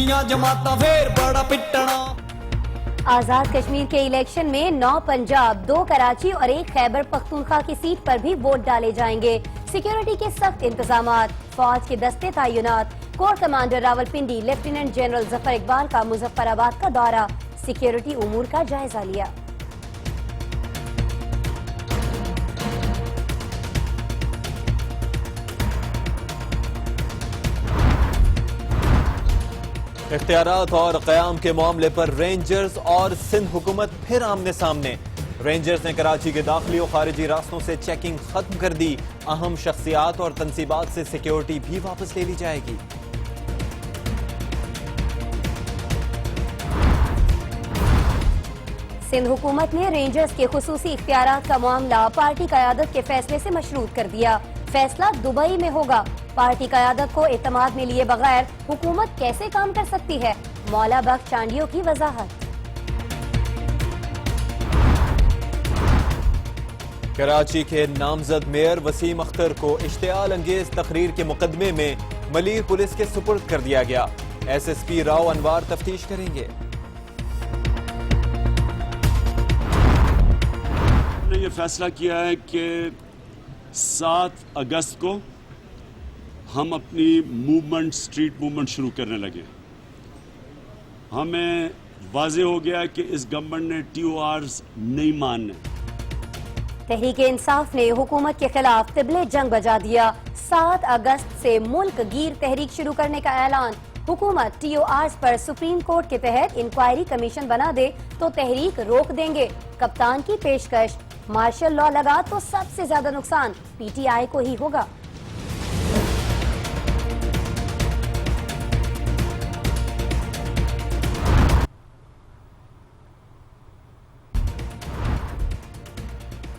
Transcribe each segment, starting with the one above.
नवीं जमाता फिर बड़ा पिटना। आजाद कश्मीर के इलेक्शन में 9 पंजाब, 2 कराची और 1 खैबर पख्तूनख्वा की सीट पर भी वोट डाले जाएंगे। सिक्योरिटी के सख्त इंतजामात, फौज के दस्ते तैनात। Core commander Rawalpindi lieutenant general Zafar Iqbal का मुजफ्फराबाद का दौरा, सिक्योरिटी उमूर का जायजा लिया। इख्तियारात और क़याम के मामले पर रेंजर्स और सिंध हुकूमत फिर आमने सामने। रेंजर्स ने कराची के दाखिली और खारिजी रास्तों से चेकिंग खत्म कर दी। अहम शख्सियात और तंसीबात से सिक्योरिटी भी वापस ले ली जाएगी। सिंध हुकूमत ने रेंजर्स के खुसूसी इख्तियारात का मामला पार्टी क़यादत के फैसले से मशरूत कर दिया। फैसला दुबई में होगा। पार्टी क़यादत को एतमाद में लिए बगैर हुकूमत कैसे काम कर सकती है, मौला बख्श चांडियों की वजाहत। कराची के नामजद मेयर वसीम अख्तर को इश्तियाल अंगेज तकरीर के मुकदमे में मलीर पुलिस के सुपुर्द कर दिया गया। SSP राव अनवार तफ्तीश करेंगे। हमने ये फैसला किया है कि 7 अगस्त को हम अपनी मूवमेंट, स्ट्रीट मूवमेंट शुरू करने लगे। हमें वाज़े हो गया कि इस गवर्नमेंट ने TORs नहीं मानने। तहरीक इंसाफ ने हुकूमत के खिलाफ तिबले जंग बजा दिया। 7 अगस्त से मुल्क गिर तहरीक शुरू करने का ऐलान। हुकूमत TORs पर सुप्रीम कोर्ट के तहत इंक्वायरी कमीशन बना दे तो तहरीक रोक देंगे। कप्तान की पेशकश, मार्शल लॉ लगा तो सबसे ज्यादा नुकसान PTI को ही होगा।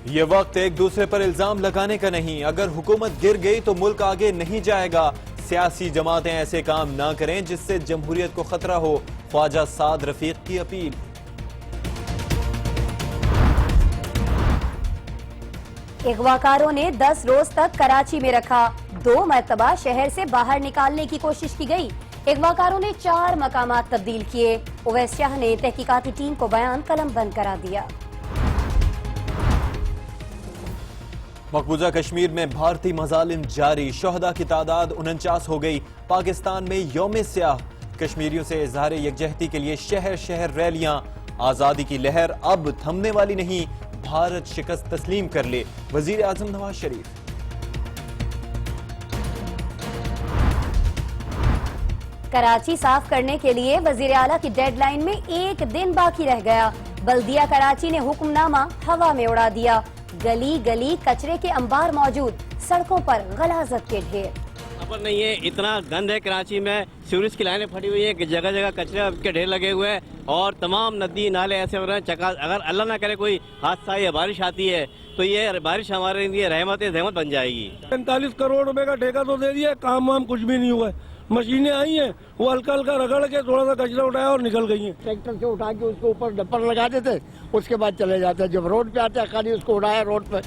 ये वक्त एक दूसरे पर इल्जाम लगाने का नहीं। अगर हुकूमत गिर गई तो मुल्क आगे नहीं जाएगा। सियासी जमातें ऐसे काम ना करें जिससे जमहूरियत को खतरा हो। ख्वाजा साद रफीक की अपील। अगवाकारों ने 10 रोज तक कराची में रखा। 2 मरतबा शहर से बाहर निकालने की कोशिश की गई। अगवाकारों ने 4 मकामात तब्दील किए। उवैस शाह ने तहकीकाती टीम को बयान कलम बंद करा दिया। मकबूजा कश्मीर में भारतीय मजालिम जारी। शोहदा की तादाद 49 हो गई। पाकिस्तान में यौम स्याह। कश्मीरियों से इजहार यकजहती के लिए शहर शहर रैलियां। आजादी की लहर अब थमने वाली नहीं। भारत शिकस्त तस्लीम कर ले, वजीर आजम नवाज शरीफ। कराची साफ करने के लिए वजीर आला की डेडलाइन में 1 दिन बाकी रह गया। बल्दिया कराची ने हुक्मनामा हवा में उड़ा दिया। गली गली कचरे के अंबार मौजूद, सड़कों पर गलाजत के ढेर। खबर नहीं है, इतना गंद है कराची में। सीवरेज की लाइनें फटी हुई है कि जगह जगह कचरे के ढेर लगे हुए हैं और तमाम नदी नाले ऐसे हो रहे हैं चका। अगर अल्लाह ना करे कोई हादसा या बारिश आती है तो ये बारिश हमारे लिए रहमत बन जाएगी। 45 करोड़ रुपए का ठेका तो दे दिया, काम वाम कुछ भी नहीं हुआ है। मशीनें आई हैं, वो हल्का हल्का रगड़ के थोड़ा सा कचरा उठाया और निकल गई हैं। ट्रैक्टर से उठा के उसको ऊपर डंपर लगा देते, उसके बाद चले जाते। जब रोड पे आते खाली उसको उठाया रोड पे।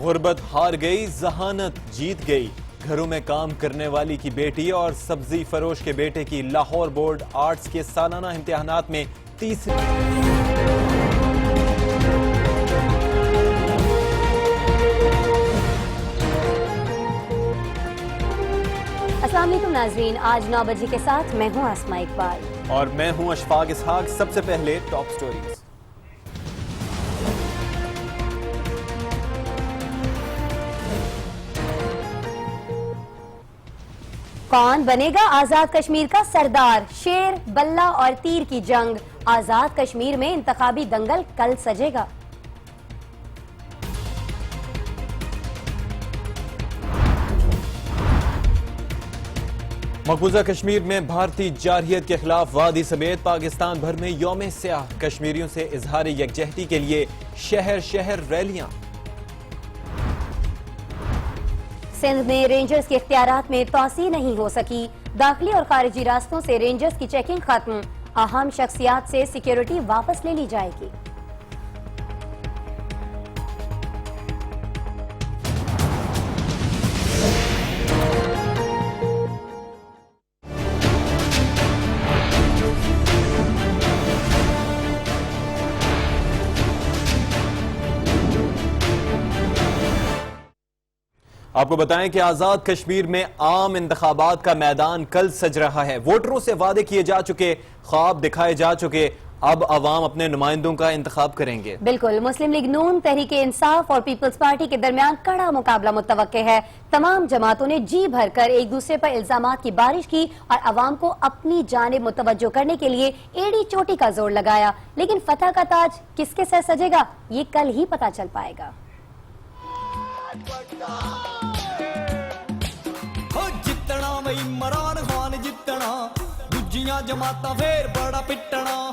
गुर्बत हार गई, जहानत जीत गई। घरों में काम करने वाली की बेटी और सब्जी फरोश के बेटे की लाहौर बोर्ड आर्ट्स के सालाना इम्तिहानात में तीसरी। अस्सलाम वालेकुम नाज़रीन, आज 9 बजे के साथ मैं हूँ आसमा इकबाल और मैं हूँ अशफाक इसहाक। सबसे पहले टॉप स्टोरीज। कौन बनेगा आजाद कश्मीर का सरदार? शेर, बल्ला और तीर की जंग। आजाद कश्मीर में इंतखाबी दंगल कल सजेगा। मकबूजा कश्मीर में भारतीय जारहियत के खिलाफ वादी समेत पाकिस्तान भर में यौम स्याह। कश्मीरियों से इजहार यकजहती के लिए शहर शहर रैलियां। सिंध में रेंजर्स के इख्तियारात में तोसी नहीं हो सकी। दाखिली और खारिजी रास्तों से रेंजर्स की चेकिंग खत्म। अहम शख्सियात से सिक्योरिटी वापस ले ली जाएगी। آپ کو بتائیں کہ آزاد کشمیر میں عام انتخابات کا میدان کل سج رہا ہے. ووٹروں سے وعدے کیے جا چکے، خواب دکھائے جا چکے، اب عوام اپنے نمائندوں کا انتخاب کریں گے. بالکل. مسلم لیگ نون، تحریک انصاف اور پیپلز پارٹی کے درمیان کڑا مقابلہ متوقع ہے. تمام جماعتوں نے جی بھر کر ایک دوسرے پر الزامات کی بارش کی اور عوام کو اپنی جانب متوجہ کرنے کے لیے ایڑی چوٹی کا زور لگایا. لیکن فتح کا تاج کس کے سر سجے گا، یہ کل ہی پتہ چل پائے گا. جتنا میں عمران خان جتنا، دوجیاں جماعتاں پھر بڑا پٹنا.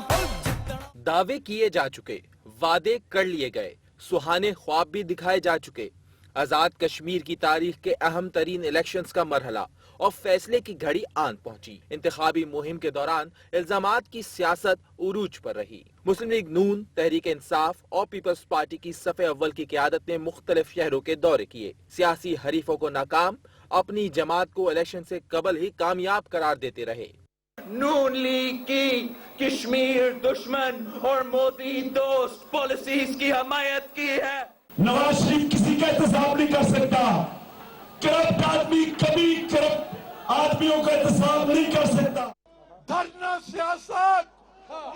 دعوے کیے جا چکے، وعدے کر لیے گئے، سہانے خواب بھی دکھائے جا چکے. آزاد کشمیر کی تاریخ کے اہم ترین الیکشنز کا مرحلہ اور فیصلے کی گھڑی آن پہنچی. انتخابی مہم کے دوران الزامات کی سیاست عروج پر رہی. مسلم لیگ نون، تحریک انصاف اور پیپلز پارٹی کی صف اول کی قیادت نے مختلف شہروں کے دورے کیے. سیاسی حریفوں کو ناکام، اپنی جماعت کو الیکشن سے قبل ہی کامیاب قرار دیتے رہے. نون لیگ کی کشمیر دشمن اور مودی دوست پالیسیز کی حمایت کی ہے. نواز شریف کسی کا احتساب نہیں کر سکتا. کرپٹ آدمی کبھی کرپٹ آدمیوں کا احتساب نہیں کر سکتا. دھرنا سیاست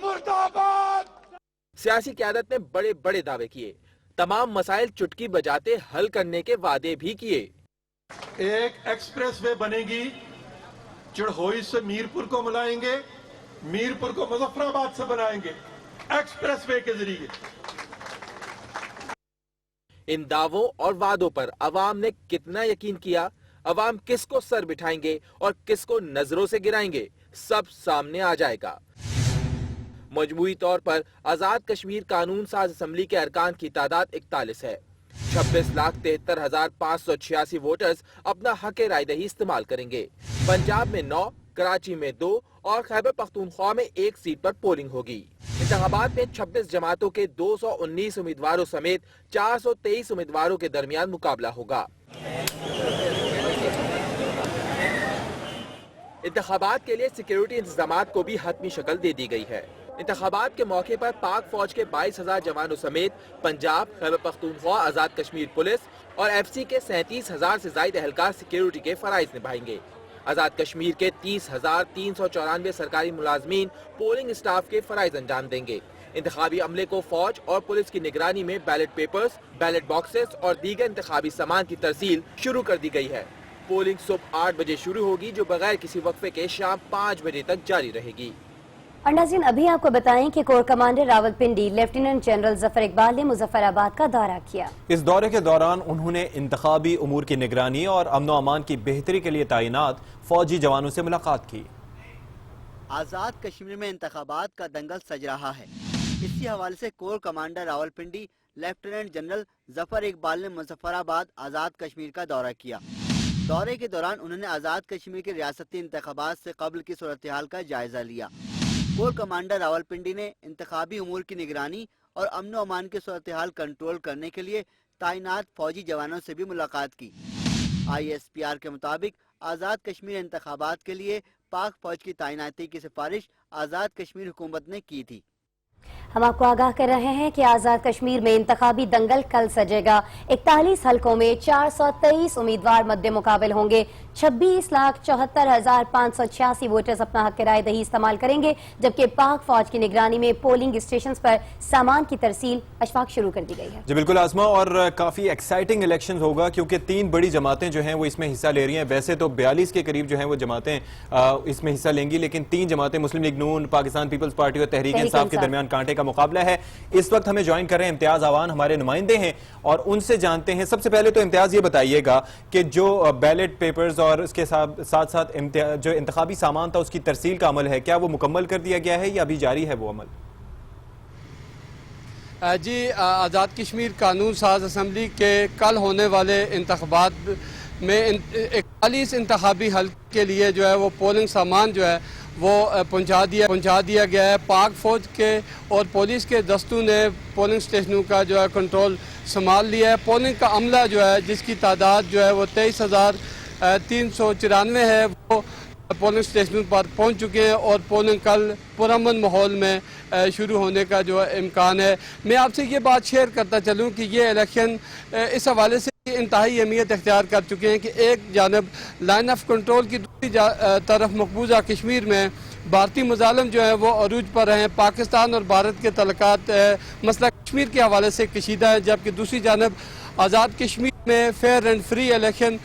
مرد آباد. سیاسی قیادت نے بڑے بڑے دعوے کیے، تمام مسائل چٹکی بجاتے حل کرنے کے وعدے بھی کیے. ایک ایکسپریس وے بنے گی، چڑھوئی سے میرپور کو ملائیں گے، میرپور کو مظفر آباد سے بنائیں گے ایکسپریس وے کے ذریعے. ان دعووں اور وعدوں پر عوام نے کتنا یقین کیا، عوام کس کو سر بٹھائیں گے اور کس کو نظروں سے گرائیں گے، سب سامنے آ جائے گا. مجموعی طور پر آزاد کشمیر قانون ساز اسمبلی کے ارکان کی تعداد 41 ہے. 26,73,586 ووٹرز اپنا حق رائے دہی استعمال کریں گے. پنجاب میں 9، کراچی میں 2 اور خیبر پختونخوا میں 1 سیٹ پر پولنگ ہوگی. انتخابات میں 26 جماعتوں کے 219 امیدواروں سمیت 423 امیدواروں کے درمیان مقابلہ ہوگا. انتخابات کے لیے سیکیورٹی انتظامات کو بھی حتمی شکل دے دی گئی ہے. انتخابات کے موقع پر پاک فوج کے 22,000 جوانوں سمیت پنجاب، خیبر پختونخوا آزاد کشمیر پولیس اور ایف سی کے 37,000 سے زائد اہلکار سیکیورٹی کے فرائض نبھائیں گے. آزاد کشمیر کے 30,394 سرکاری ملازمین پولنگ اسٹاف کے فرائض انجام دیں گے. انتخابی عملے کو فوج اور پولیس کی نگرانی میں بیلٹ پیپرز، بیلٹ باکسز اور دیگر انتخابی سامان کی ترسیل شروع کر دی گئی ہے. پولنگ صبح 8 بجے شروع ہوگی جو بغیر کسی وقفے کے شام 5 بجے تک جاری رہے گی. اور ناظرین ابھی آپ کو بتائیں کہ corps commander Rawalpindi lieutenant general Zafar Iqbal نے مظفر آباد کا دورہ کیا. اس دورے کے دوران انہوں نے انتخابی امور کی نگرانی اور امن و امان کی بہتری کے لیے تعینات فوجی جوانوں سے ملاقات کی. آزاد کشمیر میں انتخابات کا دنگل سج رہا ہے. اسی حوالے سے corps commander Rawalpindi lieutenant general Zafar Iqbal نے مظفر آباد آزاد کشمیر کا دورہ کیا. دورے کے دوران انہوں نے آزاد کشمیر کے ریاستی انتخابات سے قبل کی صورتحال کا جائزہ لیا. کور کمانڈر راولپنڈی نے انتخابی امور کی نگرانی اور امن و امان کی صورتحال کنٹرول کرنے کے لیے تعینات فوجی جوانوں سے بھی ملاقات کی. ISPR کے مطابق آزاد کشمیر انتخابات کے لیے پاک فوج کی تعیناتی کی سفارش آزاد کشمیر حکومت نے کی تھی. ہم آپ کو آگاہ کر رہے ہیں کہ آزاد کشمیر میں انتخابی دنگل کل سجے گا. 41 حلقوں میں 423 امیدوار مد مقابل ہوں گے. 26,74,586 ووٹرز اپنا حق رائے دہی استعمال کریں گے، جبکہ پاک فوج کی نگرانی میں پولنگ اسٹیشنز پر سامان کی ترسیل اشفاق شروع کر دی گئی ہے. جی بالکل آسما، اور کافی ایکسائٹنگ الیکشن ہوگا کیونکہ 3 بڑی جماعتیں جو ہیں وہ اس میں حصہ لے رہی ہیں. ویسے تو 42 کے قریب جو ہیں وہ جماعتیں اس میں حصہ لیں گی، لیکن 3 جماعتیں مسلم لیگ نون، پاکستان پیپلز پارٹی اور تحریک انصاف کے درمیان کانٹے کا مقابلہ ہے. اس وقت ہمیں جوائن کر رہے ہیں امتیاز آوان، ہمارے نمائندے ہیں، اور ان سے جانتے ہیں. سب سے پہلے تو امتیاز یہ بتائیے گا کہ جو بیلٹ پیپرز اور اس کے ساتھ ساتھ جو انتخابی سامان تھا اس کی ترسیل کا عمل ہے، کیا وہ مکمل کر دیا گیا ہے یا ابھی جاری ہے وہ عمل؟ جی آزاد کشمیر قانون ساز اسمبلی کے کل ہونے والے انتخابات میں 41 انتخابی حلقے کے لیے جو ہے وہ پولنگ سامان جو ہے وہ پہنچا دیا گیا ہے. پاک فوج کے اور پولیس کے دستوں نے پولنگ اسٹیشنوں کا جو ہے کنٹرول سنبھال لیا ہے. پولنگ کا عملہ جو ہے جس کی تعداد جو ہے وہ 23,394 ہے وہ پولنگ اسٹیشنوں پر پہنچ چکے ہیں اور پولنگ کل پرامن ماحول میں شروع ہونے کا جو امکان ہے. میں آپ سے یہ بات شیئر کرتا چلوں کہ یہ الیکشن اس حوالے سے انتہائی اہمیت اختیار کر چکے ہیں کہ ایک جانب لائن آف کنٹرول کی دوسری طرف مقبوضہ کشمیر میں بھارتی مظالم جو ہیں وہ عروج پر ہیں. پاکستان اور بھارت کے تعلقات مسئلہ کشمیر کے حوالے سے کشیدہ ہیں، جبکہ دوسری جانب آزاد کشمیر میں فیئر اینڈ فری الیکشن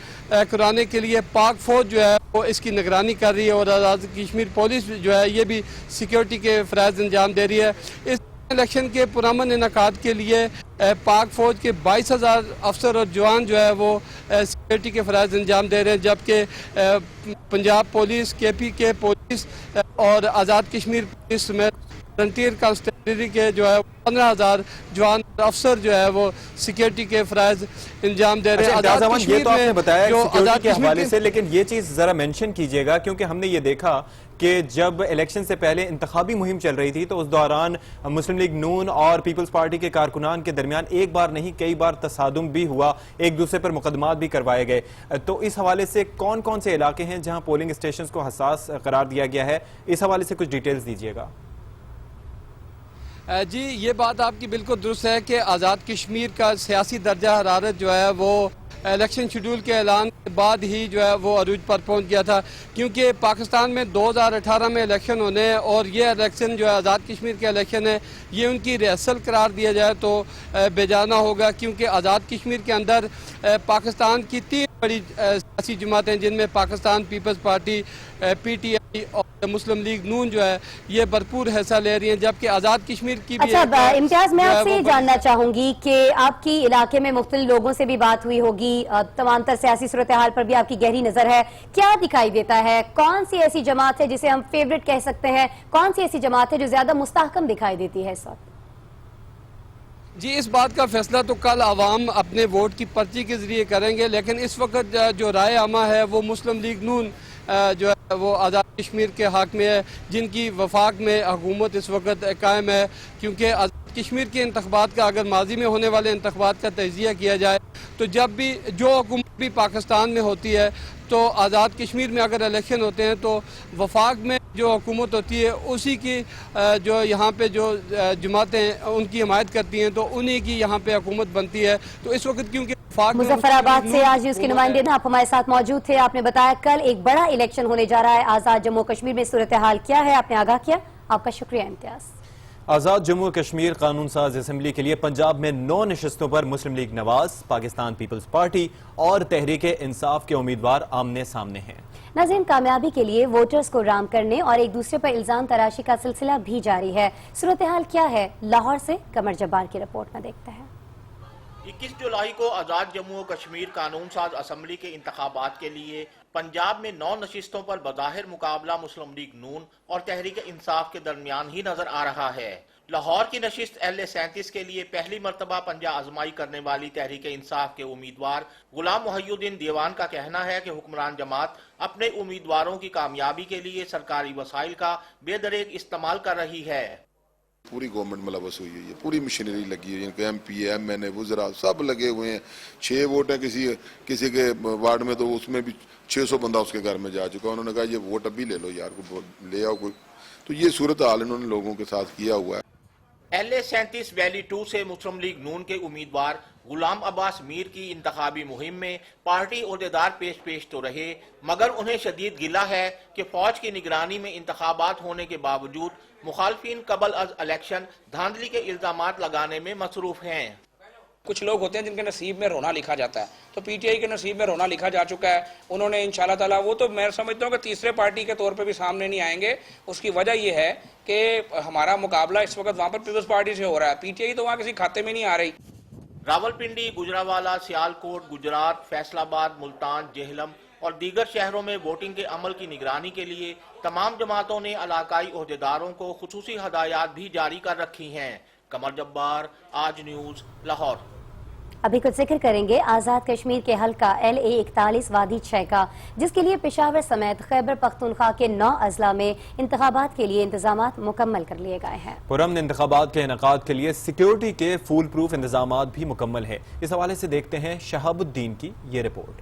کرانے کے لیے پاک فوج جو ہے وہ اس کی نگرانی کر رہی ہے، اور آزاد کشمیر پولیس جو ہے یہ بھی سیکیورٹی کے فرائض انجام دے رہی ہے. اس الیکشن کے پرامن انعقاد کے لیے پاک فوج کے 22,000 افسر اور جوان جو ہے وہ سیکیورٹی کے فرائض انجام دے رہے ہیں، جبکہ پنجاب پولیس، KPK پولیس اور آزاد کشمیر پولیس میں فرنٹیئر کانسٹیبلری کے جو ہے 15,000 جوان افسر جو ہے وہ سیکیورٹی کے فرائض انجام دے رہے ہیں. یہ تو آپ نے بتایا سیکیورٹی کے حوالے سے، لیکن یہ چیز ذرا مینشن کیجئے گا، کیونکہ ہم نے یہ دیکھا کہ جب الیکشن سے پہلے انتخابی مہم چل رہی تھی تو اس دوران مسلم لیگ نون اور پیپلز پارٹی کے کارکنان کے درمیان ایک بار نہیں کئی بار تصادم بھی ہوا، ایک دوسرے پر مقدمات بھی کروائے گئے. تو اس حوالے سے کون کون سے علاقے ہیں جہاں پولنگ اسٹیشنز کو حساس قرار دیا گیا ہے، اس حوالے سے کچھ ڈیٹیلز دیجئے گا. جی یہ بات آپ کی بالکل درست ہے کہ آزاد کشمیر کا سیاسی درجہ حرارت جو ہے وہ الیکشن شیڈول کے اعلان کے بعد ہی جو ہے وہ عروج پر پہنچ گیا تھا، کیونکہ پاکستان میں 2018 میں الیکشن ہونے ہیں اور یہ الیکشن جو ہے آزاد کشمیر کے الیکشن ہے یہ ان کی ریہرسل قرار دیا جائے تو بے جانا ہوگا، کیونکہ آزاد کشمیر کے اندر پاکستان کی 3 بڑی سیاسی جماعتیں جن میں پاکستان پیپلز پارٹی، PTI اور مسلم لیگ نون جو ہے یہ بھرپور حصہ لے رہی ہیں، جبکہ آزاد کشمیر کی بھی امتیاز میں آپ سے جاننا چاہوں گی کہ آپ کی علاقے میں مختلف لوگوں سے بھی بات ہوئی ہوگی، تمام تر سیاسی صورتحال پر بھی آپ کی گہری نظر ہے، کیا دکھائی دیتا ہے؟ کون سی ایسی جماعت ہے جسے ہم فیورٹ کہہ سکتے ہیں؟ کون سی ایسی جماعت ہے جو زیادہ مستحکم دکھائی دیتی ہے اس وقت؟ جی اس بات کا فیصلہ تو کل عوام اپنے ووٹ کی پرچی کے ذریعے کریں گے، لیکن اس وقت جو رائے عامہ ہے وہ مسلم لیگ نون جو ہے وہ آزاد کشمیر کے حق میں ہے، جن کی وفاق میں حکومت اس وقت قائم ہے. کیونکہ آزاد کشمیر کے انتخابات کا اگر ماضی میں ہونے والے انتخابات کا تجزیہ کیا جائے تو جب بھی جو حکومت بھی پاکستان میں ہوتی ہے تو آزاد کشمیر میں اگر الیکشن ہوتے ہیں تو وفاق میں جو حکومت ہوتی ہے اسی کی جو یہاں پہ جو جماعتیں ان کی حمایت کرتی ہیں تو انہی کی یہاں پہ حکومت بنتی ہے. تو اس وقت کیونکہ مظفر آباد سے آج نیوز کے نمائندے آپ ہمارے ساتھ موجود تھے، آپ نے بتایا کل ایک بڑا الیکشن ہونے جا رہا ہے، آزاد جموں کشمیر میں صورتحال کیا ہے آپ نے آگاہ کیا، آپ کا شکریہ امتیاز. آزاد جموں کشمیر قانون ساز اسمبلی کے لیے پنجاب میں 9 نشستوں پر مسلم لیگ نواز، پاکستان پیپلز پارٹی اور تحریک انصاف کے امیدوار آمنے سامنے ہیں. ناظرین کامیابی کے لیے ووٹرز کو رام کرنے اور ایک دوسرے پر الزام تراشی کا سلسلہ بھی جاری ہے. صورتحال کیا ہے لاہور سے قمر جبار کی رپورٹ میں دیکھتے ہیں. 21 جولائی کو آزاد جموں و کشمیر قانون ساز اسمبلی کے انتخابات کے لیے پنجاب میں 9 نشستوں پر بظاہر مقابلہ مسلم لیگ نون اور تحریک انصاف کے درمیان ہی نظر آ رہا ہے. لاہور کی نشست LA-37 کے لیے پہلی مرتبہ پنجہ آزمائی کرنے والی تحریک انصاف کے امیدوار غلام محی الدین دیوان کا کہنا ہے کہ حکمران جماعت اپنے امیدواروں کی کامیابی کے لیے سرکاری وسائل کا بے دریغ استعمال کر رہی ہے. پوری گورنمنٹ ملوث ہوئی ہے، پوری مشینری لگی ہے، MP MN وزراء سب لگے ہوئے ہیں. 6 ووٹ ہیں کسی کے وارڈ میں تو اس میں بھی 600 بندہ اس کے گھر میں جا چکا. انہوں نے کہا یہ ووٹ ابھی لے لو یار، کو لے آؤ کوئی. تو یہ صورتحال انہوں نے لوگوں کے ساتھ کیا ہوا ہے. LA-37 ویلی 2 سے مسلم لیگ نون کے امیدوار غلام عباس میر کی انتخابی مہم میں پارٹی عہدیدار پیش تو رہے، مگر انہیں شدید گلہ ہے کہ فوج کی نگرانی میں انتخابات ہونے کے باوجود مخالفین قبل از الیکشن دھاندلی کے الزامات لگانے میں مصروف ہیں. کچھ لوگ ہوتے ہیں جن کے نصیب میں رونا لکھا جاتا ہے، تو PTI کے نصیب میں رونا لکھا جا چکا ہے. انہوں نے انشاءاللہ تعالیٰ وہ تو میں سمجھتا ہوں کہ تیسرے پارٹی کے طور پہ بھی سامنے نہیں آئیں گے. اس کی وجہ یہ ہے کہ ہمارا مقابلہ اس وقت وہاں پر پیپلز پارٹی سے ہو رہا ہے، PTI تو وہاں کسی کھاتے میں نہیں آ رہی. راولپنڈی، گجرانوالہ، سیالکوٹ، گجرات، فیصل آباد، ملتان، جہلم اور دیگر شہروں میں ووٹنگ کے عمل کی نگرانی کے لیے تمام جماعتوں نے علاقائی عہدیداروں کو خصوصی ہدایات بھی جاری کر رکھی ہیں. قمر جبار، آج نیوز، لاہور. ابھی کچھ ذکر کریں گے آزاد کشمیر کے حلقہ LA-41 وادی 6 کا، جس کے لیے پشاور سمیت خیبر پختونخوا کے 9 اضلاع میں انتخابات کے لیے انتظامات مکمل کر لیے گئے ہیں. پرامن انتخابات کے انعقاد کے لیے سیکیورٹی کے فول پروف انتظامات بھی مکمل ہیں. اس حوالے سے دیکھتے ہیں شہاب الدین کی یہ رپورٹ.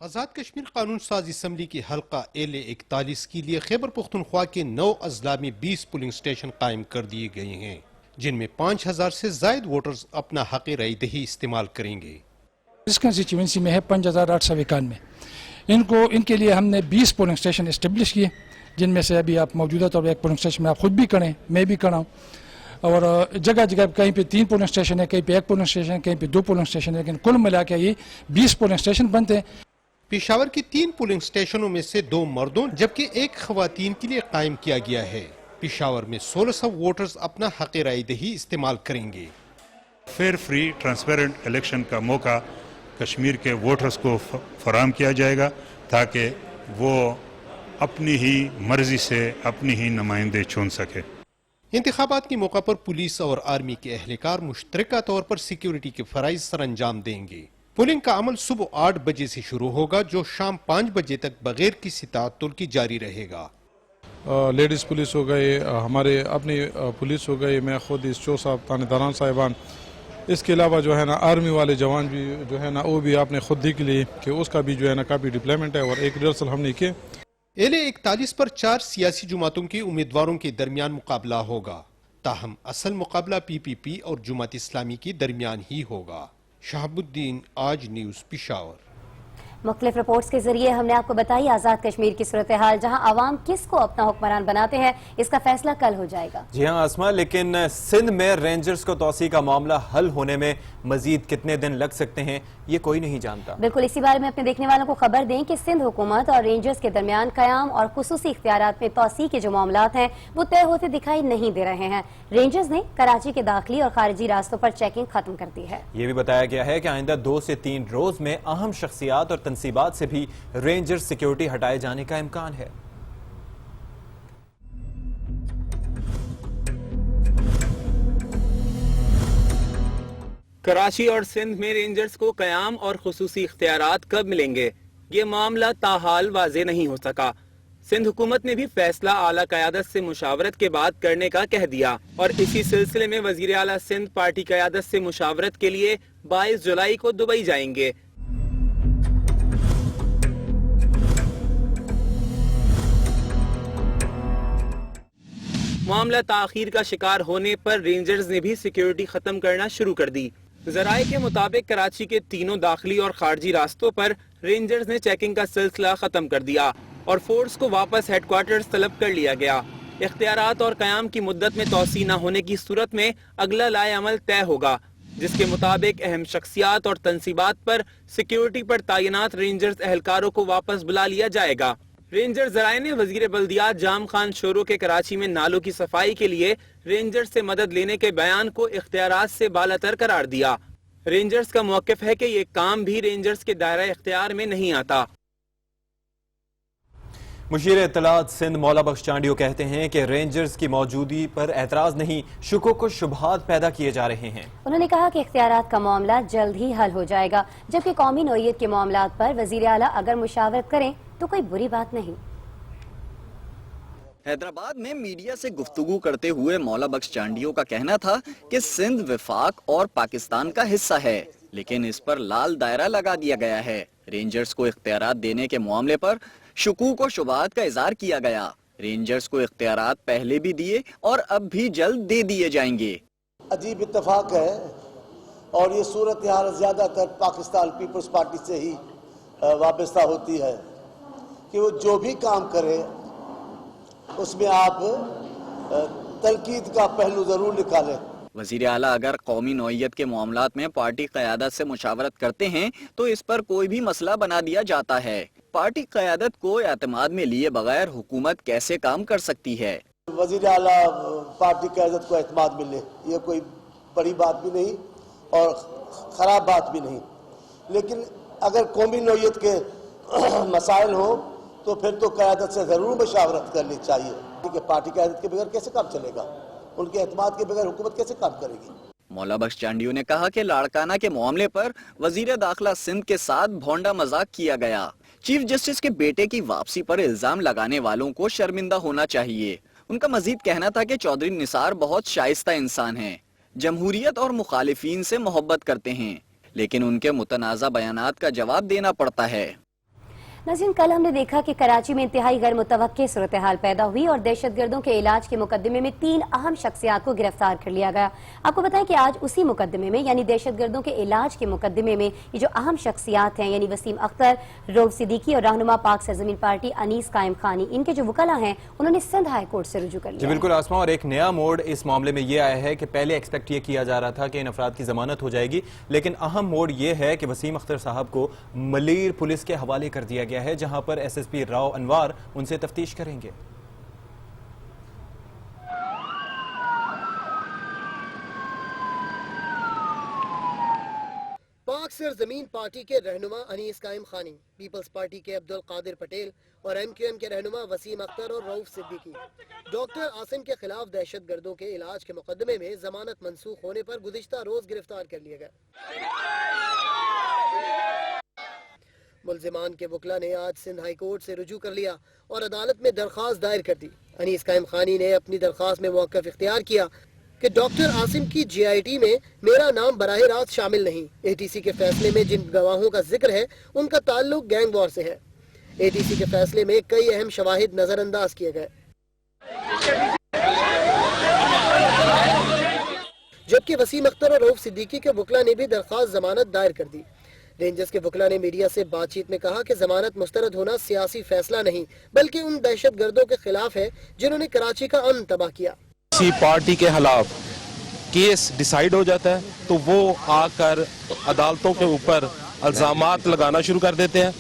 آزاد کشمیر قانون ساز اسمبلی کی حلقہ LA-41 کے لیے خیبر پختونخوا کے 9 اضلاع میں 20 پولنگ اسٹیشن قائم کر دیے گئے ہیں، جن میں 5000 سے زائد ووٹرز اپنا حق رائے دہی استعمال کریں گے. इस कंस्टिट्यूंसी में है 5891। इनके लिए हमने 20 पोलिंग स्टेशन इस्टेब्लिश किए, जिनमें से अभी आप मौजूदा तौर पर एक पोलिंग स्टेशन में आप खुद भी करें, मैं भी कराऊँ, और जगह जगह कहीं पे 3 पोलिंग स्टेशन है, कहीं पे 1 पोलिंग स्टेशन है, कहीं पे 2 पोलिंग स्टेशन है, लेकिन कुल मिला के ये 20 पोलिंग स्टेशन बनते हैं। पेशावर की 3 पोलिंग स्टेशनों में से 2 मर्दों जबकि 1 खवातीन के लिए कायम किया गया है। पेशावर में 1600 वोटर्स अपना हक राय दही इस्तेमाल करेंगे। फेयर, फ्री, ट्रांसपेरेंट इलेक्शन का मौका कश्मीर के वोटर्स को फराहम किया जाएगा ताकि वो अपनी ही मर्जी से अपनी ही नुमाइंदे चुन सके। इंतखाबात के मौका पर पुलिस और आर्मी के एहलकार मुश्तरका तौर पर सिक्योरिटी के फराइज सर अंजाम देंगे। पोलिंग का अमल सुबह 8 बजे से शुरू होगा, जो शाम 5 बजे तक बगैर किसी ताअत्तुल की जारी रहेगा। लेडीज़ पुलिस हो गए, हमारे अपनी पुलिस हो गई, मैं खुद इस चो साहब थानेदारान साहिबान, इसके अलावा जो है ना आर्मी वाले जवान भी जो है ना वो भी आपने खुद देख ली कि उसका भी जो है ना काफ़ी डिप्लॉयमेंट है, और एक रिहर्सल हमने किए। एले 41 पर 4 सियासी जमातों के उम्मीदवारों के दरमियान मुकाबला होगा, ताहम असल मुकाबला PPP और जुमात इस्लामी के दरमियान ही होगा। शहाबुद्दीन, आज न्यूज़, पेशावर। मुख्तलिफ रिपोर्ट्स के जरिए हमने आपको बताई आज़ाद कश्मीर की सूरत हाल, जहाँ आवाम किसको अपना हुक्मरान बनाते हैं इसका फैसला कल हो जाएगा। जी हाँ आसमा, लेकिन सिंध में रेंजर्स को तौसी का मामला हल होने में मजीद कितने दिन लग सकते हैं ये कोई नहीं जानता। बिल्कुल, इसी बारे में अपने देखने वालों को खबर दें कि सिंध हुकूमत और रेंजर्स के दरमियान कयाम और खुसूसी इख्तियारात में तौसी के जो मामलात हैं वो तय होते दिखाई नहीं दे रहे हैं। रेंजर्स ने कराची के दाखिली और खारिजी रास्तों पर चेकिंग खत्म कर दी है। ये भी बताया गया है कि आइंदा 2 से 3 रोज में अहम शख्सियात और तनसीबात से भी रेंजर्स सिक्योरिटी हटाए जाने का इम्कान है। कराची और सिंध में रेंजर्स को कयाम और खुसूसी इख्तियारात कब मिलेंगे, ये मामला ताहाल वाज़े नहीं हो सका। सिंध हुकूमत ने भी फैसला आला क़यादत से मुशावरत के बाद करने का कह दिया, और इसी सिलसिले में वज़ीर आला सिंध पार्टी क़यादत से मुशावरत के लिए 22 जुलाई को दुबई जाएंगे। मामला ताखीर का शिकार होने पर रेंजर्स ने भी सिक्योरिटी खत्म करना शुरू कर दी। ज़राए के मुताबिक कराची के तीनों दाखिली और खारजी रास्तों पर रेंजर्स ने चेकिंग का सिलसिला खत्म कर दिया और फोर्स को वापस हेडक्वार्टर्स तलब कर लिया गया। इख्तियारात और कयाम की मुद्दत में तौसी न होने की सूरत में अगला लाए अमल तय होगा, जिसके मुताबिक अहम शख्सियात और तनसीबात पर सिक्योरिटी पर तैनात रेंजर्स एहलकारों को वापस बुला लिया जाएगा। रेंजर ज़राए ने वजीर बल्दियात जाम खान शोरो के कराची में नालों की सफाई के लिए रेंजर्स से मदद लेने के बयान को इख्तियारात से बालातर करार दिया। रेंजर्स का मौक़िफ़ है कि ये काम भी रेंजर्स के दायरा इख्तियार में नहीं आता। मुशीर इत्तलात सिंध मौला बख्श चांडियो कहते हैं कि रेंजर्स की मौजूदगी पर एतराज नहीं, शुकुक व शुबहात पैदा किए जा रहे हैं। उन्होंने कहा कि इख्तियारात का मामला जल्द ही हल हो जाएगा, जबकि कौमी नौइयत के मामलात पर वजीर आला अगर मुशावरत करें तो कोई बुरी बात नहीं। हैदराबाद में मीडिया से गुफ्तगू करते हुए मौला बख्श चांडियो का कहना था कि सिंध विफाक और पाकिस्तान का हिस्सा है, लेकिन इस पर लाल दायरा लगा दिया गया है। रेंजर्स को इख्तियारात देने के मामले पर शुकूक और शुबहात का इजहार किया गया। रेंजर्स को इख्तियारात पहले भी दिए और अब भी जल्द दे दिए जाएंगे। अजीब इत्तेफाक है और ये सूरत हाल ज्यादातर पाकिस्तान पीपल्स पार्टी से ही वाबस्ता होती है कि वो जो भी काम करे उसमें आप तनकीद का पहलू जरूर निकालें। वजीर आला अगर कौमी नौइयत के मामलात में पार्टी क़यादत से मुशावरत करते हैं तो इस पर कोई भी मसला बना दिया जाता है। पार्टी क़यादत को एतमाद में लिए बगैर हुकूमत कैसे काम कर सकती है? वजीर आला पार्टी क़यादत को एतमाद मिले, ये कोई बड़ी बात भी नहीं और ख़राब बात भी नहीं, लेकिन अगर कौमी नौइयत के मसाइल हो तो फिर तो क़यादत से ज़रूर मुशावरत करनी चाहिए कि पार्टी क़यादत के बगैर कैसे काम चलेगा, उनके एतमाद के बगैर हुकूमत कैसे काम करेगी। मौला बख्श चांडियो ने कहा कि लाड़काना के मामले पर वजीर दाखिला सिंध के साथ भोंडा मजाक किया गया। चीफ जस्टिस के बेटे की वापसी पर इल्जाम लगाने वालों को शर्मिंदा होना चाहिए। उनका मजीद कहना था कि चौधरी निसार बहुत शाइस्ता इंसान हैं, जमहूरियत और मुखालिफिन से मोहब्बत करते हैं, लेकिन उनके मुतनाज़ा बयानात का जवाब देना पड़ता है। नाज़रीन, कल हमने देखा कि कराची में इंतहाई गैर मुतवक्के सूरत हाल पैदा हुई और दहशत गर्दों के इलाज के मुकदमे में 3 अहम शख्सियात को गिरफ्तार कर लिया गया। आपको बताएं कि आज उसी मुकदमे में यानी दहशत गर्दों के इलाज के मुकदमे में ये जो अहम शख्सियात हैं यानी वसीम अख्तर, रऊफ सिद्दीकी और रहनुमा पाक सरजमीन पार्टी अनीस कायम खानी, इनके जो वकला हैं उन्होंने सिंध हाई कोर्ट से रुजू कर लिया। बिल्कुल आसमा, और एक नया मोड़ इस मामले में ये आया है कि पहले एक्सपेक्ट ये किया जा रहा था कि इन अफराद की जमानत हो जाएगी, लेकिन अहम मोड़ ये है कि वसीम अख्तर साहब को मलीर पुलिस के हवाले कर दिया गया है, जहां पर एसएसपी राव अनवार उनसे तफ्तीश करेंगे। पाक सरजमीन पार्टी के रहनुमा अनीस कायम खानी, पीपल्स पार्टी के अब्दुल कादिर पटेल और एमक्यूएम के रहनुमा वसीम अख्तर और रऊफ सिद्दीकी डॉक्टर आसिम के खिलाफ दहशत गर्दों के इलाज के मुकदमे में जमानत मंसूख होने पर गुज़िश्ता रोज गिरफ्तार कर लिया गया। मुल्जिमान के वकला ने आज सिंध हाई कोर्ट से रुजू कर लिया और अदालत में दरख्वास्त दायर कर दी। अनीस कायम खानी ने अपनी दरख्वास्त में मौक़िफ़ इख्तियार किया कि डॉक्टर आसिम की जीआईटी में मेरा नाम बराह रास्त शामिल नहीं। एटीसी के फैसले में जिन गवाहों का जिक्र है उनका ताल्लुक गैंग वॉर से है। एटीसी के फैसले में कई अहम शवाहिद नजरअंदाज किए गए, जबकि वसीम अख्तर और रऊफ सिद्दीकी के वकला ने भी दरख्वास्त जमानत दायर कर दी। रेंजर्स के वकला ने मीडिया से बातचीत में कहा कि जमानत मुस्तरद होना सियासी फैसला नहीं बल्कि उन दहशत गर्दों के खिलाफ है जिन्होंने कराची का अमन तबाह किया। किसी पार्टी के खिलाफ केस डिसाइड हो जाता है तो वो आकर अदालतों के ऊपर इल्ज़ामात लगाना शुरू कर देते हैं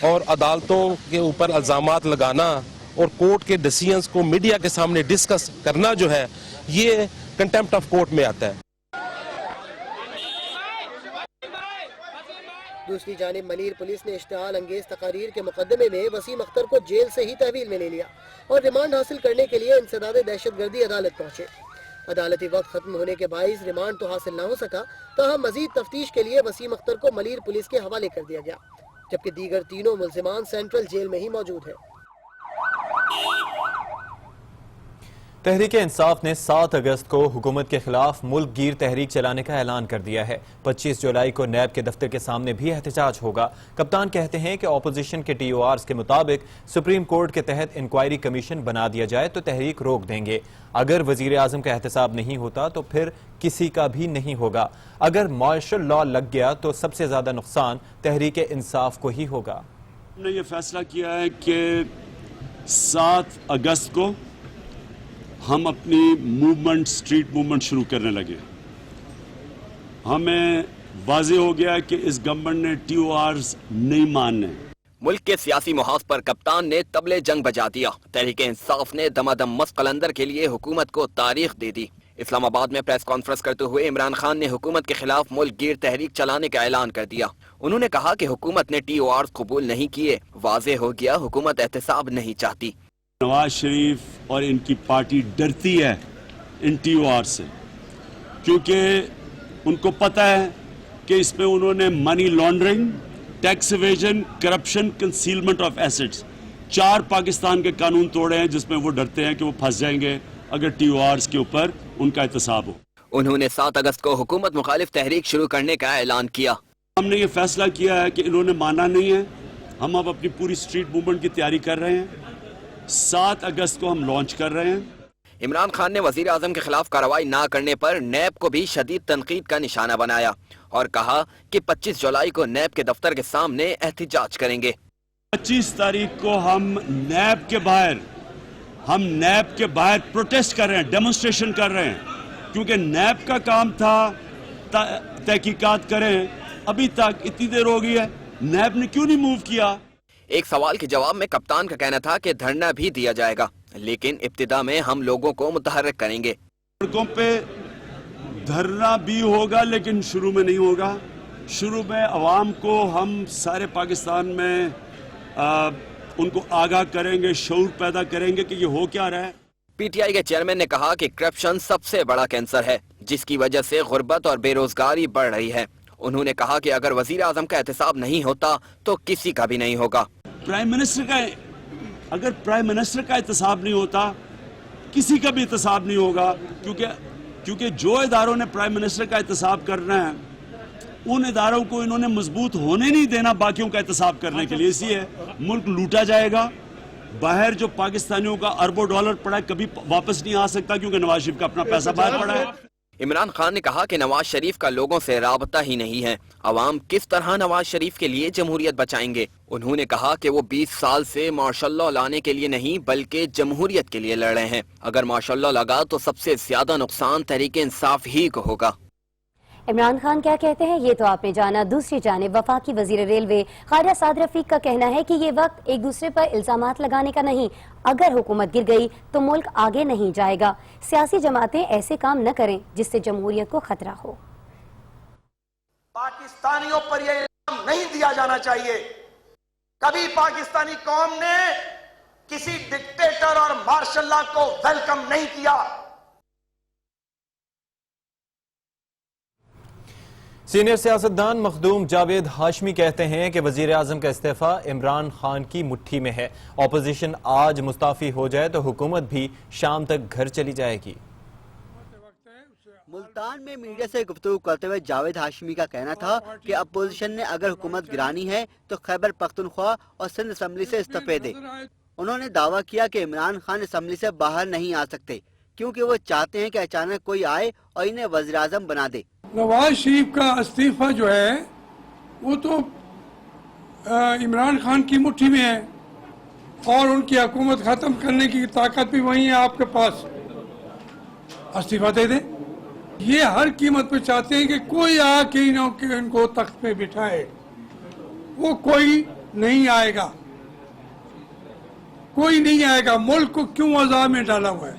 और अदालतों के ऊपर इल्ज़ामात लगाना और कोर्ट के डिसीजंस को मीडिया के सामने डिस्कस करना जो है ये कंटेम्प्ट ऑफ कोर्ट में आता है। दूसरी जानिब मलीर पुलिस ने इश्तिहाल अंगेज तकारीर के मुकदमे में वसीम अख्तर को जेल से ही तहवील में ले लिया और रिमांड हासिल करने के लिए इंसदाद दहशत गर्दी अदालत पहुंचे। अदालती वक्त खत्म होने के बाइस रिमांड तो हासिल न हो सका, ताहम मजीद तफ्तीश के लिए वसीम अख्तर को मलीर पुलिस के हवाले कर दिया गया, जबकि दीगर तीनों मुल्जिमान सेंट्रल जेल में ही मौजूद है। तहरीक इंसाफ ने 7 अगस्त को हुकूमत के खिलाफ मुल्क गिर तहरीक चलाने का ऐलान कर दिया है। 25 जुलाई को नैब के दफ्तर के सामने भी एहतजाज होगा। कप्तान कहते हैं कि ऑपोजिशन के TORs के मुताबिक सुप्रीम कोर्ट के तहत इंक्वायरी कमीशन बना दिया जाए तो तहरीक रोक देंगे। अगर वजीर आजम का एहतसाब नहीं होता तो फिर किसी का भी नहीं होगा। अगर मार्शल लॉ लग गया तो सबसे ज्यादा नुकसान तहरीक इंसाफ को ही होगा। हमने ये फैसला किया है कि 7 अगस्त को हम अपनी मूवमेंट, स्ट्रीट मूवमेंट शुरू करने लगे। हमें वाज़ेह हो गया कि इस गवर्नमेंट ने TORs नहीं मानने। मुल्क के सियासी मुहाज पर कप्तान ने तबले जंग बजा दिया। तहरीक इंसाफ ने दमादम मस्त कलंदर के लिए हुकूमत को तारीख दे दी। इस्लामाबाद में प्रेस कॉन्फ्रेंस करते हुए इमरान खान ने हुकूमत के खिलाफ मुल्क गिर तहरीक चलाने का ऐलान कर दिया। उन्होंने कहा कि हुकूमत ने TORs कबूल नहीं किए। वाज़ेह हो गया हुकूमत एहतसाब नहीं चाहती। नवाज शरीफ और इनकी पार्टी डरती है इन TOR से, क्योंकि उनको पता है कि इसमें उन्होंने money laundering, tax evasion, corruption, concealment of assets 4 Pakistan के कानून तोड़े हैं, जिसमें वो डरते हैं कि वो फंस जाएंगे अगर TORs के ऊपर उनका एहतसाब हो। उन्होंने 7 अगस्त को हुकूमत मुखालिफ तहरीक शुरू करने का ऐलान किया। हमने ये फैसला किया है कि इन्होंने माना नहीं है। हम अब अपनी पूरी स्ट्रीट मूवमेंट की तैयारी कर रहे हैं। 7 अगस्त को हम लॉन्च कर रहे हैं। इमरान खान ने वजीर आजम के खिलाफ कार्रवाई न करने पर नैब को भी शदीद तनकीद का निशाना बनाया और कहा कि 25 जुलाई को नैब के दफ्तर के सामने एहतजाज करेंगे। 25 तारीख को हम नैब के बाहर प्रोटेस्ट कर रहे हैं, डेमोन्स्ट्रेशन कर रहे हैं, क्योंकि नैब का काम था तहकीकात करें। अभी तक इतनी देर हो गई है, नैब ने क्यों नहीं मूव किया? एक सवाल के जवाब में कप्तान का कहना था कि धरना भी दिया जाएगा, लेकिन इब्तिदा में हम लोगों को मुतहर्रिक करेंगे। सड़कों पे धरना भी होगा, लेकिन शुरू में नहीं होगा। शुरू में अवाम को हम सारे पाकिस्तान में उनको आगाह करेंगे, शऊर पैदा करेंगे कि ये हो क्या रहा है। PTI के चेयरमैन ने कहा कि करप्शन सबसे बड़ा कैंसर है, जिसकी वजह से गुर्बत और बेरोजगारी बढ़ रही है। उन्होंने कहा कि अगर वजीर आजम का एहतसाब नहीं होता तो किसी का भी नहीं होगा। अगर प्राइम मिनिस्टर का एहतसाब नहीं होता, किसी का भी एहतसाब नहीं होगा, क्योंकि जो इदारों ने प्राइम मिनिस्टर का एहतसाब करना है उन इदारों को इन्होंने मजबूत होने नहीं देना बाकियों का एहतसाब करने के लिए। इसलिए मुल्क लूटा जाएगा। बाहर जो पाकिस्तानियों का अरबों डॉलर पड़ा है कभी वापस नहीं आ सकता, क्योंकि नवाज शरीफ का अपना पैसा बाहर पड़ा है। इमरान खान ने कहा कि नवाज शरीफ का लोगों से राबता ही नहीं है। अवाम किस तरह नवाज शरीफ के लिए जमहूरियत बचाएंगे। उन्होंने कहा कि वो 20 साल से मार्शल लॉ लाने के लिए नहीं बल्कि जमहूरियत के लिए लड़ रहे हैं। अगर मार्शल लॉ लगा तो सबसे ज्यादा नुकसान तहरीक इंसाफ ही को होगा। इमरान खान क्या कहते हैं ये तो आपने जाना। दूसरी जानिब वफाकी वजीर रेलवे ख्वाजा साद रफीक का कहना है कि ये वक्त एक दूसरे पर इल्जामात लगाने का नहीं, अगर हुकूमत गिर गई तो मुल्क आगे नहीं जाएगा। सियासी जमातें ऐसे काम न करें जिससे जमहूरियत को खतरा हो। पाकिस्तानियों पर यह इल्जाम नहीं दिया जाना चाहिए। कभी पाकिस्तानी कौम ने किसी डिक्टेटर और मार्शल लॉ को वेलकम नहीं किया। सीनियर सियासतदान मखदूम जावेद हाशमी कहते हैं कि वजीर आजम का इस्तीफा इमरान खान की मुट्ठी में है। अपोजिशन आज मुस्ताफी हो जाए तो हुकूमत भी शाम तक घर चली जाएगी। मुल्तान में मीडिया से गुफ्तगू करते हुए जावेद हाशमी का कहना था कि अपोजिशन ने अगर हुकूमत गिरानी है तो खैबर पख्तूनख्वा और सिंध असम्बली से इस्तीफे दे। उन्होंने दावा किया कि इमरान खान असम्बली से बाहर नहीं आ सकते क्योंकि वो चाहते हैं कि अचानक कोई आए और इन्हें वज़ीर आज़म बना दे। नवाज शरीफ का इस्तीफा जो है वो तो इमरान खान की मुट्ठी में है और उनकी हुकूमत खत्म करने की ताकत भी वही है आपके पास। इस्तीफा दे दें। ये हर कीमत पे चाहते हैं कि कोई आके इनको तख्त पे बिठाए। वो कोई नहीं आएगा, कोई नहीं आएगा। मुल्क को क्यों अज़ाब में डाला हुआ है।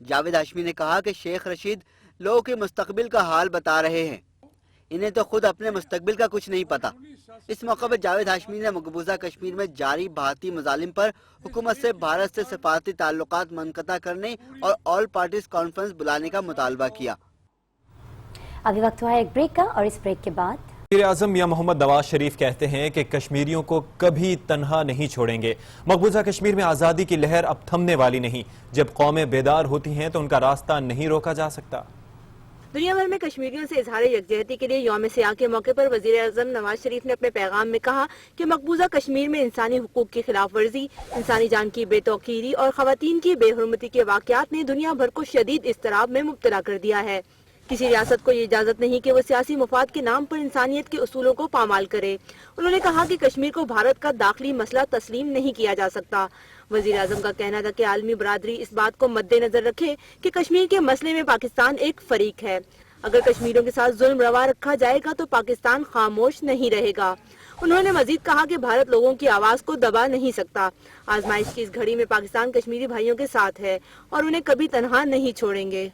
जावेद हाशमी ने कहा कि शेख रशीद लोगों के मुस्तकबिल का हाल बता रहे हैं, इन्हें तो खुद अपने मुस्तकबिल का कुछ नहीं पता। इस मौके पर जावेद हाशमी ने मकबूजा कश्मीर में जारी भारतीय मजालिम पर हुकूमत से भारत से सफारती ताल्लुकात मुनक़ता करने और ऑल पार्टीज कॉन्फ्रेंस बुलाने का मुतालबा किया। अभी वक्त हुआ है एक ब्रेक का और इस ब्रेक के बाद वज़ीर आज़म मियां मोहम्मद नवाज शरीफ कहते हैं कि कश्मीरियों को कभी तन्हा नहीं छोड़ेंगे। मकबूजा कश्मीर में आज़ादी की लहर अब थमने वाली नहीं। जब कौमें बेदार होती हैं तो उनका रास्ता नहीं रोका जा सकता। दुनिया भर में कश्मीरियों से इजहार यकजहती के लिए यौम सियाह के मौके पर वज़ीर आज़म नवाज शरीफ ने अपने पैगाम में कहा कि मकबूजा कश्मीर में इंसानी हुकूक की खिलाफ वर्जी, इंसानी जान की बेतौकीरी और खवातीन की बेहुरमती के वाक़यात ने दुनिया भर को शदीद इज़्तिराब में मुब्तला कर दिया है। किसी रियासत को ये इजाजत नहीं कि वो सियासी मुफाद के नाम पर इंसानियत के उसूलों को पामाल करे। उन्होंने कहा कि कश्मीर को भारत का दाखिली मसला तस्लीम नहीं किया जा सकता। वज़ीर आज़म का कहना था कि आलमी बरादरी इस बात को मद्देनजर रखे कि कश्मीर के मसले में पाकिस्तान एक फरीक है। अगर कश्मीरियों के साथ जुल्म रवा रखा जाएगा तो पाकिस्तान खामोश नहीं रहेगा। उन्होंने मजीद कहा कि भारत लोगों की आवाज को दबा नहीं सकता। आजमाइश की इस घड़ी में पाकिस्तान कश्मीरी भाइयों के साथ है और उन्हें कभी तनहा नहीं छोड़ेंगे।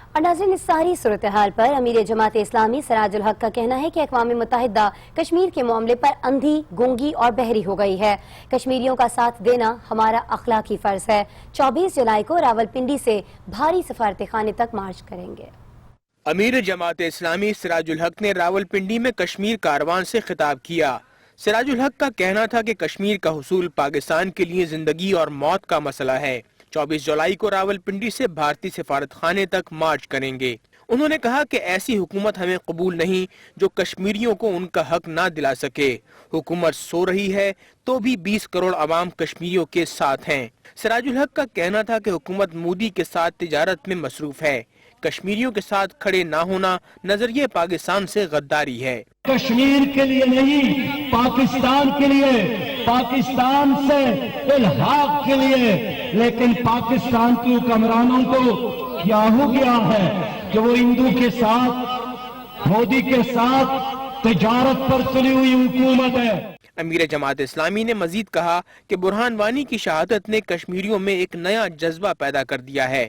और नाज़रीन, इस सारी सूरत हाल पर अमीर जमात इस्लामी सिराजुल हक का कहना है कि अक़वाम मुत्तहिदा कश्मीर के मामले पर अंधी, गूंगी और बहरी हो गई है। कश्मीरियों का साथ देना हमारा अखलाकी फर्ज है। 24 जुलाई को रावलपिंडी से भारी सफारती खाने तक मार्च करेंगे। अमीर जमात इस्लामी सिराजुल हक ने रावलपिंडी में कश्मीर कारवान से खिताब किया। सिराजुल हक का कहना था कि कश्मीर का हुसूल पाकिस्तान के लिए जिंदगी और मौत का मसला है। 24 जुलाई को रावलपिंडी से भारतीय सफारत खाने तक मार्च करेंगे। उन्होंने कहा कि ऐसी हुकूमत हमें कबूल नहीं जो कश्मीरियों को उनका हक ना दिला सके। हुकूमत सो रही है तो भी 20 करोड़ अवाम कश्मीरियों के साथ हैं। सिराजुल हक का कहना था कि हुकूमत मोदी के साथ तिजारत में मसरूफ है। कश्मीरियों के साथ खड़े ना होना नजरिए पाकिस्तान से गद्दारी है। कश्मीर के लिए नहीं, पाकिस्तान के लिए, पाकिस्तान से इल्हाक के लिए। लेकिन पाकिस्तान के हुक्मरानों को क्या हो गया है कि वो हिंदू के साथ, मोदी के साथ तिजारत पर चली हुई हुकूमत है। अमीर जमात इस्लामी ने मजीद कहा कि बुरहान वानी की शहादत ने कश्मीरियों में एक नया जज्बा पैदा कर दिया है।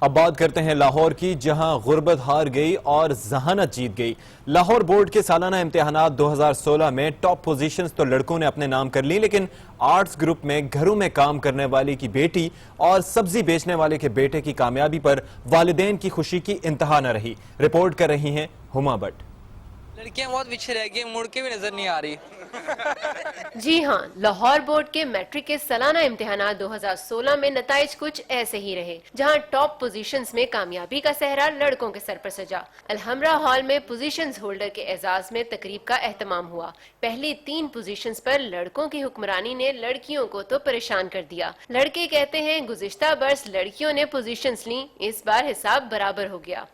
अब बात करते हैं लाहौर की, जहां गुर्बत हार गई और जहानत जीत गई। लाहौर बोर्ड के सालाना इम्तिहानात 2016 में टॉप पोजीशंस तो लड़कों ने अपने नाम कर ली, लेकिन आर्ट्स ग्रुप में घरों में काम करने वाली की बेटी और सब्जी बेचने वाले के बेटे की कामयाबी पर वालिदैन की खुशी की इंतहा न रही। रिपोर्ट कर रही हैं हुमा भट्ट। लड़कियां बहुत पीछे रह गई, मुड़ के भी नजर नहीं आ रही। जी हां, लाहौर बोर्ड के मैट्रिक के सालाना इम्तिहानात 2016 में नताइज कुछ ऐसे ही रहे, जहां टॉप पोजीशंस में कामयाबी का सहरा लड़कों के सर पर सजा। अलहमरा हॉल में पोजीशंस होल्डर के एजाज में तकरीब का एहतमाम हुआ। पहली 3 पोजीशंस पर लड़कों की हुक्मरानी ने लड़कियों को तो परेशान कर दिया। लड़के कहते हैं गुज़िश्ता बरस लड़कियों ने पोजीशंस ली, इस बार हिसाब बराबर हो गया।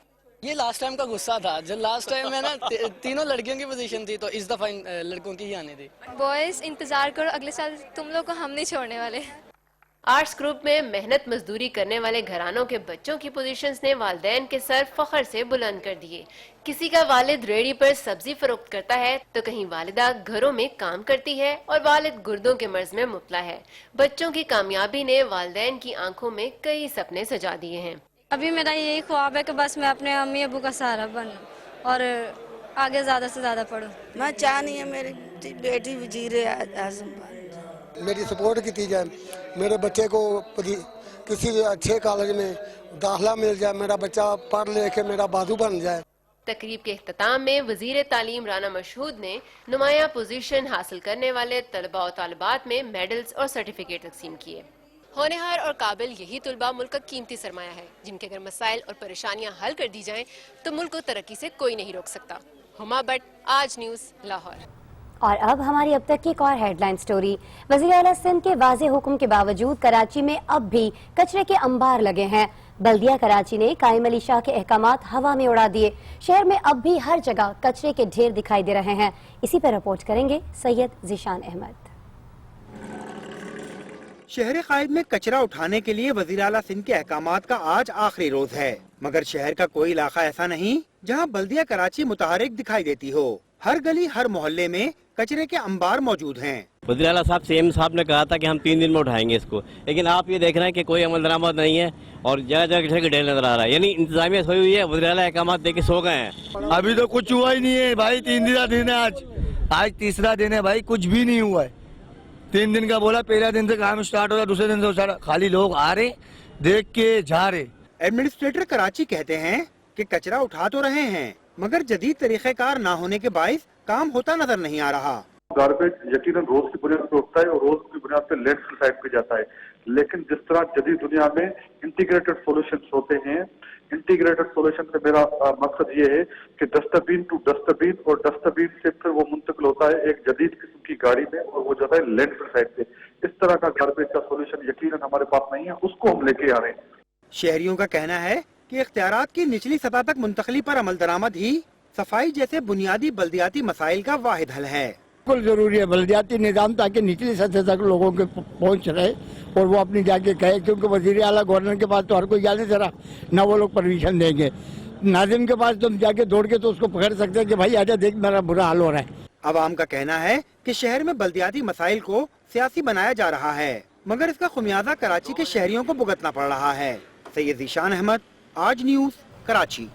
ये लास्ट टाइम का गुस्सा था, जब लास्ट टाइम में ना तीनों लड़कियों की पोजीशन थी, तो इस दफा लड़कों की ही आने थी। बॉयज इंतजार करो, अगले साल तुम लोग को हम नहीं छोड़ने वाले। आर्ट्स ग्रुप में मेहनत मजदूरी करने वाले घरानों के बच्चों की पोजीशंस ने वालिदैन के सर फख्र से बुलंद कर दिए। किसी का वालिद रेडी पर सब्जी फरोख्त करता है तो कहीं वालिदा घरों में काम करती है और वालिद गुर्दों के मर्ज में मुब्तला है। बच्चों की कामयाबी ने वालिदैन की आंखों में कई सपने सजा दिए हैं। अभी मेरा यही ख्वाब है कि बस मैं अपने अम्मी अबू का सहारा बनूं और आगे ज़्यादा से ज़्यादा पढूं। मैं चाह नहीं है मेरी बेटी भी जी रहे, मेरी सपोर्ट की जाए, मेरे बच्चे को किसी अच्छे कॉलेज में दाखिला मिल जाए, मेरा बच्चा पढ़ लिख के मेरा बाजू बन जाए। तकरीब के इख्तिताम में वजीर तालीम राना मशहूद ने नुमाया पोजीशन हासिल करने वाले तलबा और तालिबात में मेडल्स और सर्टिफिकेट तकसीम किए। होनहार और काबिल यही तलबा मुल्क का कीमती सरमाया है, जिनके अगर मसाइल और परेशानियां हल कर दी जाएं तो मुल्क को तरक्की से कोई नहीं रोक सकता। हुमा बट, आज न्यूज़, लाहौर। और अब हमारी अब तक की एक और हेडलाइन स्टोरी। वज़ीर आला सिंध के वाज़ेह हुक्म के बावजूद कराची में अब भी कचरे के अंबार लगे हैं। बल्दिया कराची ने कायम अली शाह के अहकामात हवा में उड़ा दिए। शहर में अब भी हर जगह कचरे के ढेर दिखाई दे रहे हैं। इसी पर रिपोर्ट करेंगे सैयद ज़ीशान अहमद। शहर कायद में कचरा उठाने के लिए वज़ीर आला सिंध के अहकामात का आज आखिरी रोज है, मगर शहर का कोई इलाका ऐसा नहीं जहां बल्दिया कराची मुतहरिक दिखाई देती हो। हर गली हर मोहल्ले में कचरे के अंबार मौजूद हैं। वज़ीर आला साहब सीएम साहब ने कहा था कि हम 3 दिन में उठाएंगे इसको, लेकिन आप ये देख रहे हैं कि कोई अमल दरामद नहीं है और जगह जगह कचरे के ढेर नजर आ रहा है। यानी इंतजामिया सोई हुई है, वज़ीर आला अहकामात दे के सो गए हैं। अभी तो कुछ हुआ ही नहीं है भाई, 3 दिन है आज तीसरा दिन है भाई, कुछ भी नहीं हुआ है। 3 दिन का बोला, पहला दिन से काम स्टार्ट हो रहा, दूसरे दिन से खाली लोग आ रहे देख के जा रहे। एडमिनिस्ट्रेटर कराची कहते हैं कि कचरा उठा तो रहे हैं, मगर जदीद तरीक़ेकार ना होने के बाइस काम होता नजर नहीं आ रहा। गार्बेज यकीनन रोज की बुनियाद पर उठता है और रोज की बुनियाद पर लैंडफिल साइट पे जाता है, लेकिन जिस तरह जदीद दुनिया में इंटीग्रेटेड सॉल्यूशंस होते हैं, इंटीग्रेटेड सॉल्यूशन में मेरा मकसद ये है कि डस्टबिन टू डस्टबिन और डस्टबिन से फिर वो मुंतकिल होता है एक जदीद किस्म की गाड़ी में और वो जाता है लैंडफिल साइट पे। इस तरह का गार्बेज का सॉल्यूशन यकीनन हमारे पास नहीं है, उसको हम लेके आ रहे हैं। शहरियों का कहना है कि इख्तियारात की निचली सतह तक मुंतकली पर अमल दरामद ही सफाई जैसे बुनियादी बल्दियाती मसाइल का वाहिद हल है। बिल्कुल जरूरी है बल्दियाती निज़ाम, ताकि निचली सतह तक लोगों के पहुंच रहे और वो अपनी जाके कहे, क्योंकि वज़ीर आला गवर्नर के पास तो हर कोई जाने जरा ना वो लोग परमिशन देंगे। नाज़िम के पास तुम जाके दौड़ के तो उसको पकड़ सकते हैं कि भाई आजा देख मेरा बुरा हाल हो रहा है। अवाम का कहना है कि शहर में बल्दियाती मसाइल को सियासी बनाया जा रहा है, मगर इसका खुमियाजा कराची के शहरियों को भुगतना पड़ रहा है। सैयद ज़ीशान अहमद, आज न्यूज़, कराची।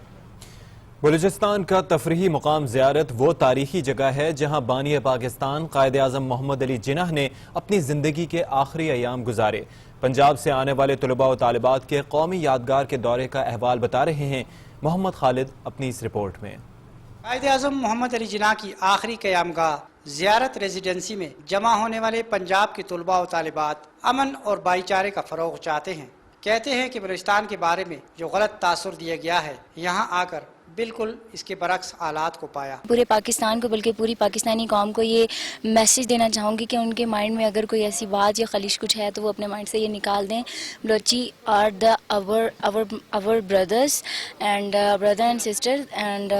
बलूचिस्तान का तफरीही मुकाम ज़ियारत वो तारीखी जगह है जहाँ बानी पाकिस्तान कायद आज़म मोहम्मद अली जिन्नाह ने अपनी ज़िंदगी के आखिरी अयाम गुजारे। पंजाब से आने वाले तलबा व तालिबात के कौमी यादगार के दौरे का अहवाल बता रहे हैं मोहम्मद खालिद अपनी इस रिपोर्ट में। कायद आज़म मोहम्मद अली जिन्नाह की आखिरी क़यामगाह ज़ियारत रेजिडेंसी में जमा होने वाले पंजाब के तलबा व तालिबात अमन और भाईचारे का फ़रोग़ चाहते हैं। कहते हैं कि बलूचिस्तान के बारे में जो गलत तासुर दिया गया है, यहाँ आकर बिल्कुल इसके बरक्स हालात को पाया। पूरे पाकिस्तान को बल्कि पूरी पाकिस्तानी कौम को ये मैसेज देना चाहूँगी कि उनके माइंड में अगर कोई ऐसी बात या खलिश कुछ है तो वो अपने माइंड से ये निकाल दें। Balochi are the our brothers and brother and sister and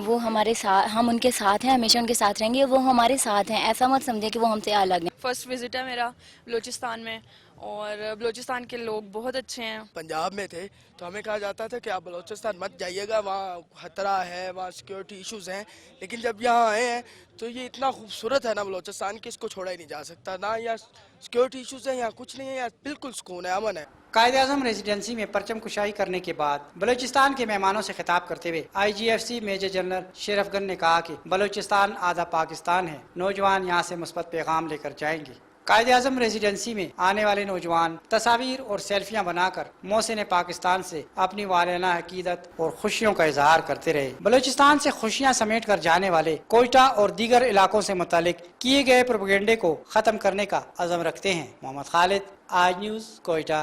वो हमारे साथ, हम उनके साथ हैं, हमेशा उनके साथ रहेंगे, वो हमारे साथ हैं। ऐसा मत समझे कि वो हमसे अलग हैं। फर्स्ट विजिट है मेरा बलूचिस्तान में और बलूचिस्तान के लोग बहुत अच्छे हैं। पंजाब में थे तो हमें कहा जाता था कि आप बलूचिस्तान मत जाइएगा, वहाँ खतरा है, वहाँ सिक्योरिटी इश्यूज हैं, लेकिन जब यहाँ आए हैं तो ये इतना खूबसूरत है ना बलूचिस्तान की, इसको छोड़ा ही नहीं जा सकता। ना यहाँ सिक्योरिटी इश्यूज है, यहाँ कुछ नहीं है, यहाँ बिल्कुल सुकून है, अमन है। कायद आज़म रेजिडेंसी में परचम कुशाई करने के बाद बलूचिस्तान के मेहमानों से खिताब करते हुए IGFC मेजर जनरल शेरफगन ने कहा कि बलूचिस्तान आधा पाकिस्तान है, नौजवान यहाँ से मुस्बत पैगाम लेकर जाएंगे। कायदे आज़म रेजिडेंसी में आने वाले नौजवान तस्वीर और सेल्फियां बनाकर मोहसिन पाकिस्तान से अपनी वालियाना अकीदत और खुशियों का इजहार करते रहे। बलूचिस्तान से खुशियां समेट कर जाने वाले कोयटा और दीगर इलाकों से मुतालिक किए गए प्रोपेगेंडे को खत्म करने का अज़म रखते हैं। मोहम्मद खालिद, आज न्यूज़, कोयटा।